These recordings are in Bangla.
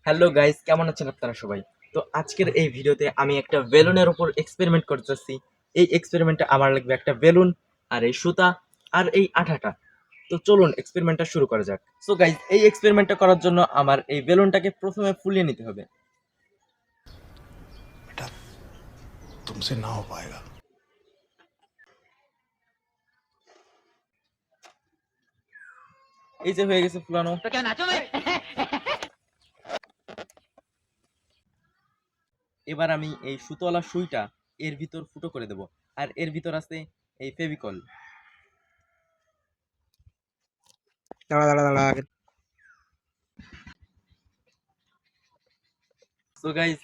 হ্যালো গাইস, কেমন আছেন আপনারা সবাই? তো আজকের এই ভিডিওতে আমি একটা বেলুনের উপর এক্সপেরিমেন্ট করতেছি। এই এক্সপেরিমেন্টে আমার লাগবে একটা বেলুন আর এই সুতা আর এই আঠাটা। তো চলুন এক্সপেরিমেন্টটা শুরু করা যাক। সো গাইস, এই এক্সপেরিমেন্টটা করার জন্য আমার এই বেলুনটাকে প্রথমে ফুলিয়ে নিতে হবে। बेटा तुमसे ना हो पाएगा। এই যে হয়ে গেছে ফুলানো। এবার আমি এই সুতোওয়ালা সুইটা এর ভিতর ফুটো করে দেব। আর এর ভিতর আছে এই ফেভিকল। দাঁড়া দাঁড়া দাঁড়া আগে। সো গাইস,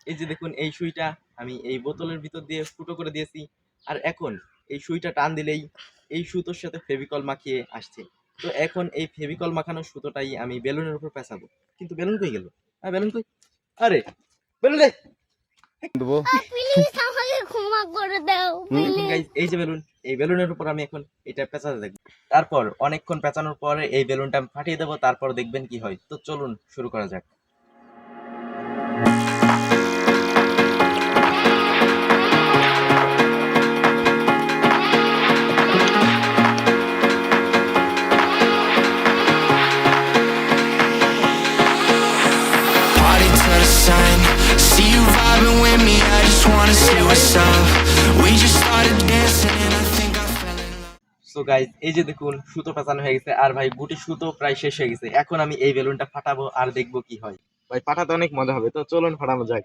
এই যে দেখুন এই সুইটা আমি এই বোতলের ভিতর দিয়ে ফুটো করে দিয়েছি। আর এখন এই সুইটা টান দিলেই এই সুতোর সাথে ফেভিকল মাখিয়ে আসছে। তো এখন এই ফেভিকল মাখানো সুতোটাই আমি বেলুনের উপর পেঁচাবো। কিন্তু বেলুন কই গেল? বেলুন কই? আরে বেলুন রে! দেবো। প্লিজ আমাকে ক্ষমা করে দাও প্লিজ। গাইস, এই যে বেলুন, এই বেলুনের উপর আমি এখন এটা পেঁচাতে দেখবো। তারপর অনেকক্ষণ পেঁচানোর পরে এই বেলুনটা আমি ফাটিয়ে দেবো, তারপর দেখবেন কি হয়। তো চলুন শুরু করা যাক। Party to the sun. See you vibing with me, I just wanna see what's up. We just started dancing and I think I fell in love. So guys, এই যে দেখুন সুতো পেঁচানো হয়ে গেছে। আর ভাই গুটি সুতো প্রায় শেষ হয়ে গেছে। এখন আমি এই বেলুনটা ফাটাবো আর দেখবো কি হয়। ভাই ফাটাতে অনেক মজা হবে, তো চলুন ফাটানো যাক।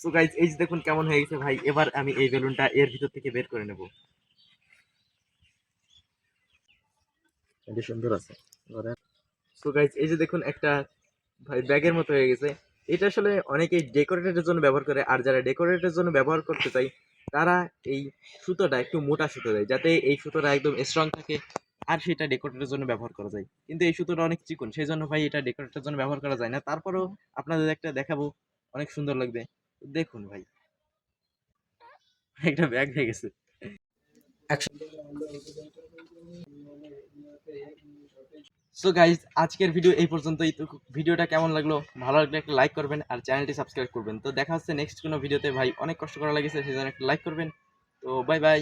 সো গাইস, এই যে দেখুন কেমন হয়ে গেছে ভাই। এবার আমি এই বেলুনটা এর ভিতর থেকে বের করে নেব। এটা সুন্দর আছে। সো গাইস, এই যে দেখুন একটা ভাই ব্যাগের মতো হয়ে গেছে। এটা আসলে অনেকেই ডেকোরেটের জন্য ব্যবহার করে। আর যারা ডেকোরেটের জন্য ব্যবহার করতে চায় তারা এই সুতোটা একটু মোটা সুতো দেয়, যাতে এই সুতোটা একদম স্ট্রং থাকে আর সেটা ডেকোরেটের জন্য ব্যবহার করা যায়। কিন্তু এই সুতোটা অনেক চিকন, সেই জন্য ভাই এটা ডেকোরেটের জন্য ব্যবহার করা যায় না। তারপরেও আপনাদের একটা দেখাবো, অনেক সুন্দর লাগবে। দেখুন ভাই, একটা ব্যাগ হয়ে গেছে। সো গাইজ, আজকের ভিডিও এই পর্যন্তই। তো ভিডিওটা কেমন লাগলো, ভালো লাগলে একটা লাইক করবেন আর চ্যানেলটি সাবস্ক্রাইব করবেন। তো দেখা হচ্ছে নেক্সট কোনো ভিডিওতে। ভাই অনেক কষ্ট করা লেগেছে, সেজন্য একটা লাইক করবেন। তো বাই বাই।